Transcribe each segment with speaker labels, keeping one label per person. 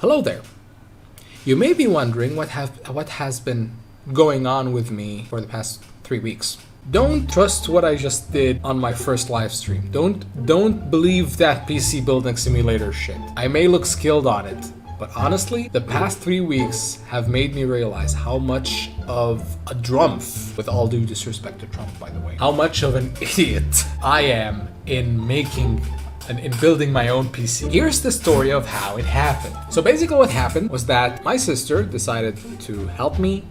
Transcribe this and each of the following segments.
Speaker 1: Hello there. You may be wondering what has been going on with me for the past 3 weeks. Don't trust what I just did on my first live stream. Don't believe that PC building simulator shit. I may look skilled on it, but honestly, the past 3 weeks have made me realize how much of a drumpf, with all due disrespect to Trump by the way, how much of an idiot I am in building my own PC. Here's the story of how it happened. So basically what happened was that my sister decided to help me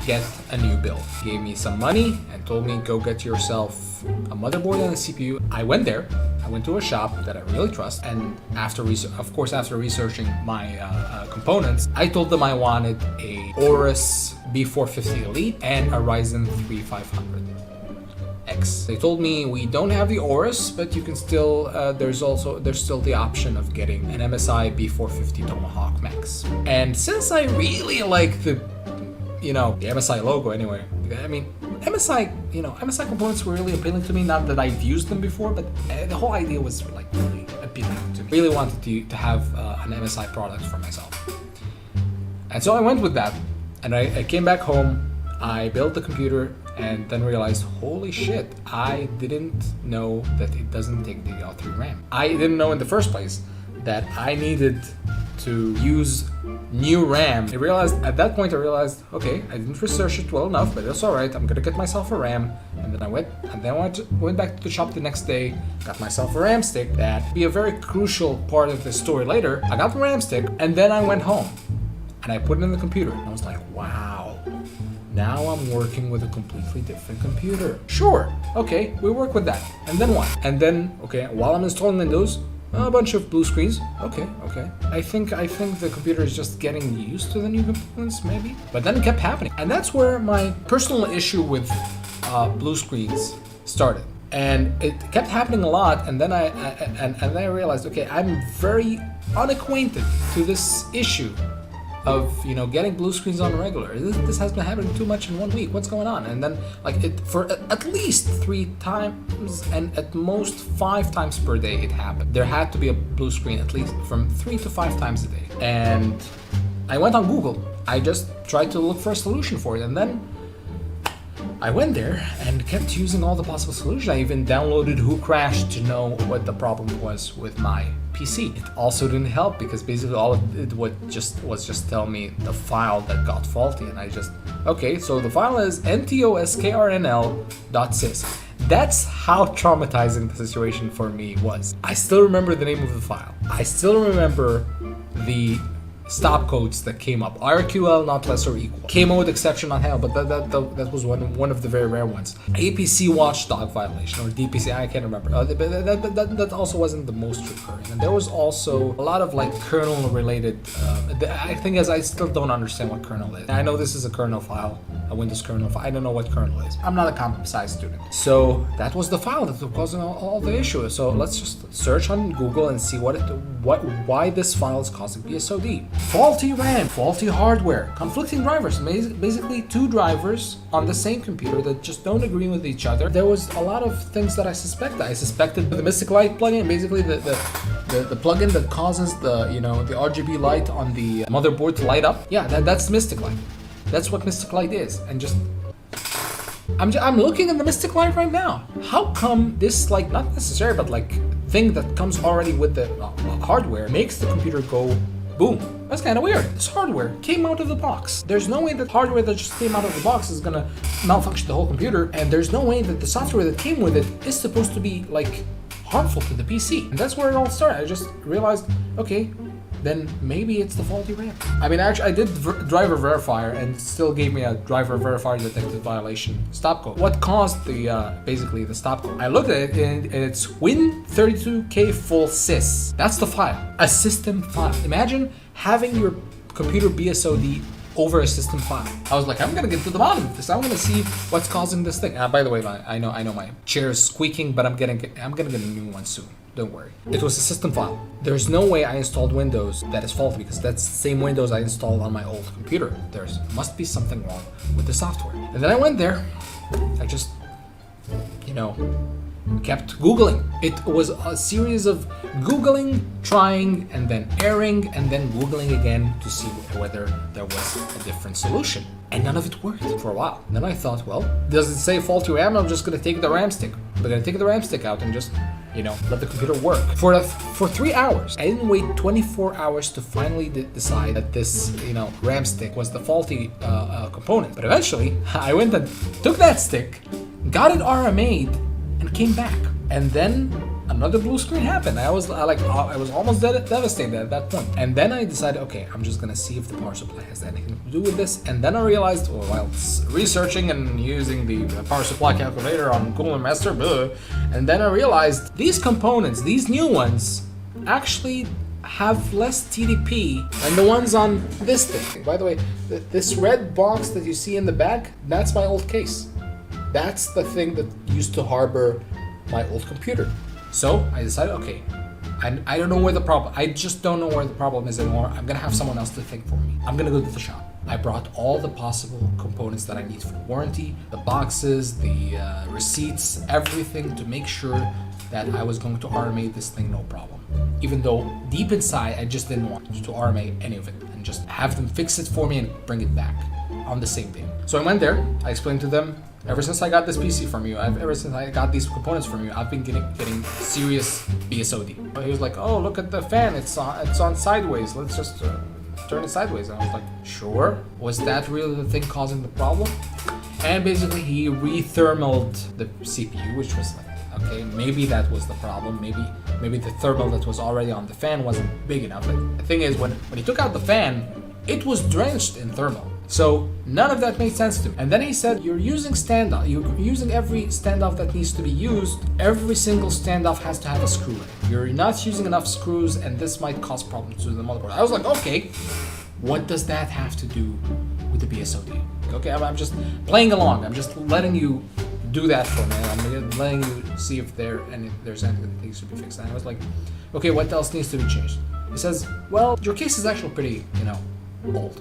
Speaker 1: get a new build. Gave me some money and told me, go get yourself a motherboard and a CPU. I went there. I went to a shop that I really trust, and after researching my components, I told them I wanted a Aorus B450 Elite and a Ryzen 3 500X. They told me we don't have the Aorus, but you can still there's still the option of getting an MSI B450 Tomahawk Max. And since I really like the MSI logo anyway. I mean, MSI components were really appealing to me. Not that I've used them before, but the whole idea was like really appealing to me. Really wanted to have an MSI product for myself. And so I went with that. And I came back home, I built the computer, and then realized, holy shit, I didn't know that it doesn't take DDR3 RAM. I didn't know in the first place that I needed to use new RAM. At that point I realized, okay, I didn't research it well enough, but that's all right. I'm gonna get myself a RAM. And then I went back to the shop the next day, got myself a RAM stick. That'd be a very crucial part of the story later. I got the RAM stick, and then I went home and I put it in the computer, and I was like, wow, now I'm working with a completely different computer. Sure, okay, we work with that. And then what? And then, okay, while I'm installing Windows, a bunch of blue screens. Okay. I think the computer is just getting used to the new components, maybe. But then it kept happening, and that's where my personal issue with blue screens started. And it kept happening a lot, and then I realized, okay, I'm very unacquainted to this issue of getting blue screens on regular. This has been happening too much in 1 week. What's going on? And then for at least 3 times and at most 5 times per day it happened. There had to be a blue screen at least from 3 to 5 times a day. And I went on Google. I just tried to look for a solution for it, and then I went there and kept using all the possible solutions. I even downloaded Who Crashed to know what the problem was with my PC. It also didn't help because basically all it was just tell me the file that got faulty, and I just, okay, so the file is ntoskrnl.sys. That's how traumatizing the situation for me was. I still remember the name of the file. I still remember the stop codes that came up. RQL not less or equal. K-mode exception not hell, but that was one of the very rare ones. APC watchdog violation, or DPC, I can't remember. That also wasn't the most recurring. And there was also a lot of kernel related. I think I still don't understand what kernel is. I know this is a kernel file, a Windows kernel file. I don't know what kernel is. I'm not a comp sci student. So that was the file that was causing all the issues. So let's just search on Google and see why this file is causing BSOD. Faulty RAM, faulty hardware, conflicting drivers, basically 2 drivers on the same computer that just don't agree with each other. There was a lot of things that I suspected. I suspected the Mystic Light plugin, basically the plugin that causes the RGB light on the motherboard to light up. Yeah, that's Mystic Light. That's what Mystic Light is. And I'm looking at the Mystic Light right now. How come this not necessary, but thing that comes already with the hardware makes the computer go boom? That's kind of weird. This hardware came out of the box. There's no way that hardware that just came out of the box is gonna malfunction the whole computer, and there's no way that the software that came with it is supposed to be harmful to the PC. And that's where it all started. I just realized, okay, then maybe it's the faulty RAM. I mean, actually, I did driver verifier, and it still gave me a driver verifier detected violation stop code. What caused basically the stop code? I looked at it, and it's Win32K full sys. That's the file, a system file. Imagine having your computer BSOD over a system file. I was like, I'm gonna get to the bottom of this. I'm gonna see what's causing this thing. By the way, I know my chair is squeaking, but I'm gonna get a new one soon. Don't worry. It was a system file. There's no way I installed Windows that is faulty, because that's the same Windows I installed on my old computer. There must be something wrong with the software. And then I went there. I just, kept Googling. It was a series of Googling, trying, and then erring, and then Googling again to see whether there was a different solution. And none of it worked for a while. And then I thought, well, does it say faulty RAM? I'm just gonna take the RAM stick. I'm gonna take the RAM stick out and just, let the computer work. For 3 hours. I didn't wait 24 hours to finally decide that this, RAM stick was the faulty component. But eventually, I went and took that stick, got it RMA'd, and came back. And then another blue screen happened. I was almost devastated at that point. And then I decided, okay, I'm just gonna see if the power supply has anything to do with this. And then I realized, while researching and using the power supply calculator on Google Master, and then I realized these components, these new ones, actually have less TDP than the ones on this thing. By the way, this red box that you see in the back, that's my old case. That's the thing that used to harbor my old computer. So I decided, okay, I don't know where the problem, I just don't know where the problem is anymore. I'm gonna have someone else to think for me. I'm gonna go to the shop. I brought all the possible components that I need for warranty, the boxes, the receipts, everything to make sure that I was going to RMA this thing no problem. Even though deep inside, I just didn't want to RMA any of it and just have them fix it for me and bring it back on the same day. So I went there, I explained to them, ever since I got this PC from you, ever since I got these components from you, I've been getting serious BSOD. He was like, oh, look at the fan, it's on sideways, let's just turn it sideways. And I was like, sure. Was that really the thing causing the problem? And basically he re-thermaled the CPU, which was like, okay, maybe that was the problem. Maybe the thermal that was already on the fan wasn't big enough. But the thing is, when he took out the fan, it was drenched in thermal. So none of that made sense to me. And then he said, you're using standoff. You're using every standoff that needs to be used. Every single standoff has to have a screw in it. You're not using enough screws, and this might cause problems to the motherboard. I was like, okay, what does that have to do with the BSOD? Okay, I'm just playing along. I'm just letting you do that for me. I'm letting you see if there's anything that needs to be fixed. And I was like, okay, what else needs to be changed? He says, well, your case is actually pretty, old.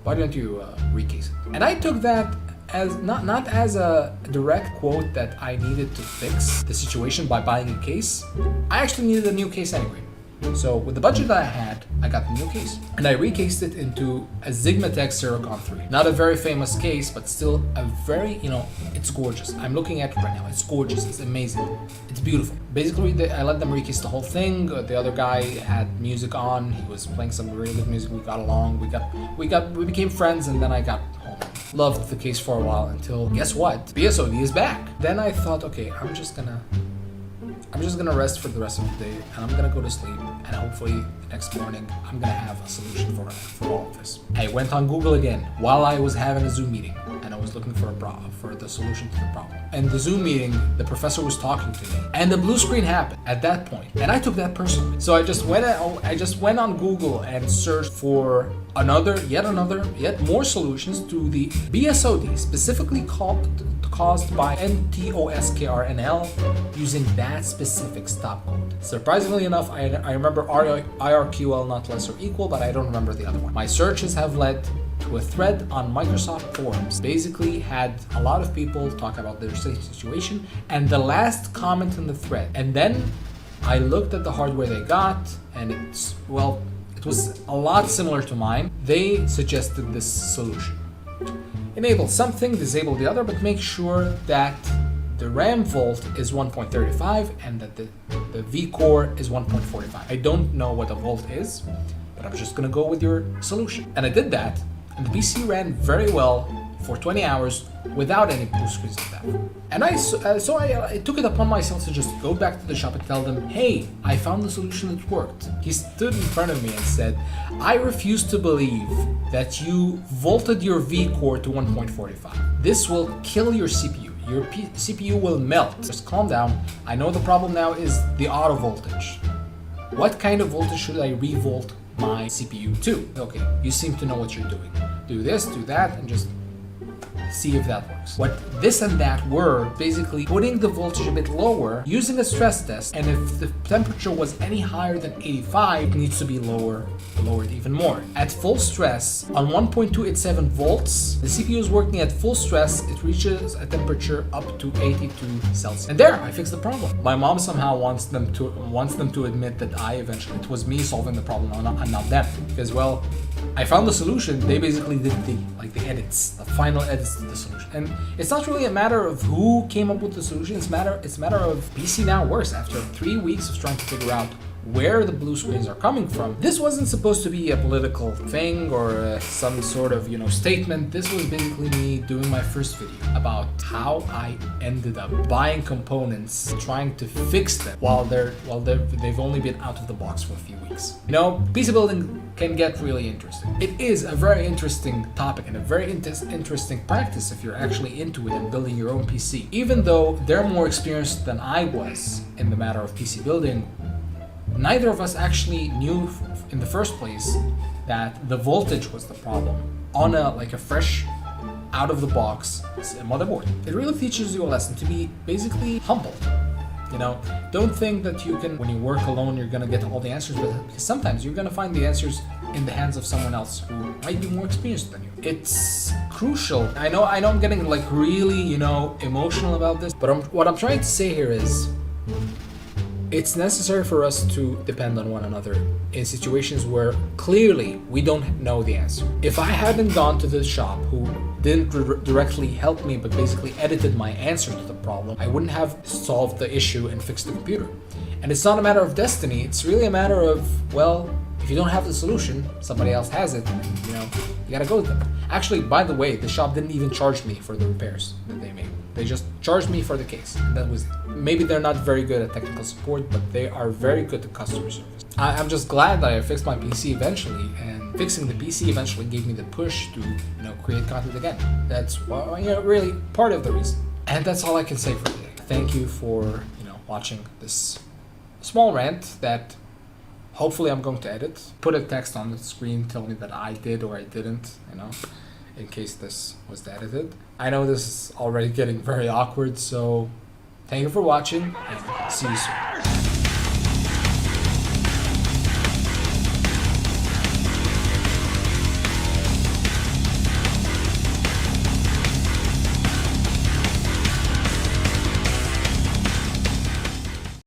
Speaker 1: Why don't you recase it? And I took that as not as a direct quote that I needed to fix the situation by buying a case. I actually needed a new case anyway. So with the budget that I had, I got the new case. And I recased it into a Sigmatech Serocon 3. Not a very famous case, but still a very, it's gorgeous. I'm looking at it right now. It's gorgeous. It's amazing. It's beautiful. Basically, I let them recase the whole thing. The other guy had music on. He was playing some really good music. We got along. We became friends, and then I got home. Loved the case for a while until, guess what? BSOD is back. Then I thought, okay, I'm just gonna rest for the rest of the day, and I'm gonna go to sleep, and hopefully the next morning I'm gonna have a solution for all of this. I went on Google again while I was having a Zoom meeting, and I was looking for the solution to the problem. And the Zoom meeting, the professor was talking to me, and the blue screen happened at that point, and I took that personally. So I just went on Google and searched for yet more solutions to the BSOD, specifically caused by NTOSKRNL, using that specific stop code. Surprisingly enough, I remember IRQL not less or equal, but I don't remember the other one. My searches have led to a thread on Microsoft forums. Basically had a lot of people talk about their situation, and the last comment in the thread. And then I looked at the hardware they got, and it was a lot similar to mine. They suggested this solution. Enable something, disable the other, but make sure that the RAM volt is 1.35 and that the vCore is 1.45. I don't know what a volt is, but I'm just gonna go with your solution. And I did that, and the PC ran very well for 20 hours without any blue screens of that. And I took it upon myself to just go back to the shop and tell them, hey, I found the solution that worked. He stood in front of me and said, I refuse to believe that you volted your vCore to 1.45. This will kill your CPU. Your CPU will melt. Just calm down. I know the problem now is the auto voltage. What kind of voltage should I revolt my CPU to? Okay, you seem to know what you're doing. Do this, do that, and just see if that works. What this and that were basically putting the voltage a bit lower, using a stress test, and if the temperature was any higher than 85, it needs to be lowered even more. At full stress, on 1.287 volts, the CPU is working at full stress, it reaches a temperature up to 82 Celsius. And there, I fixed the problem. My mom somehow wants them to admit that it was me solving the problem and not them. Because, well, I found the solution. They basically did the edits, the final edits to the solution. And it's not really a matter of who came up with the solution. It's a matter of PC now works. After 3 weeks of trying to figure out where the blue screens are coming from. This wasn't supposed to be a political thing or some sort of, statement. This was basically me doing my first video about how I ended up buying components, trying to fix them while they've only been out of the box for a few weeks. PC building can get really interesting. It is a very interesting topic and a very interesting practice if you're actually into it and building your own PC. Even though they're more experienced than I was in the matter of PC building, neither of us actually knew in the first place that the voltage was the problem on a fresh, out of the box motherboard. It really teaches you a lesson to be basically humble. Don't think that you can, when you work alone, you're gonna get all the answers, because sometimes you're gonna find the answers in the hands of someone else who might be more experienced than you. It's crucial. I know I'm getting really, emotional about this, but what I'm trying to say here is, it's necessary for us to depend on one another in situations where clearly we don't know the answer. If I hadn't gone to the shop who didn't directly help me but basically edited my answer to the problem, I wouldn't have solved the issue and fixed the computer. And it's not a matter of destiny, it's really a matter of, well, if you don't have the solution, somebody else has it, you gotta go with them. Actually, by the way, the shop didn't even charge me for the repairs that they made. They just charged me for the case. And that was it. Maybe they're not very good at technical support, but they are very good at customer service. I'm just glad that I fixed my PC eventually, and fixing the PC eventually gave me the push to, create content again. That's really part of the reason. And that's all I can say for today. Thank you for, watching this small rant that hopefully I'm going to edit. Put a text on the screen telling me that I did or I didn't, in case this was edited. I know this is already getting very awkward, so thank you for watching and see you soon.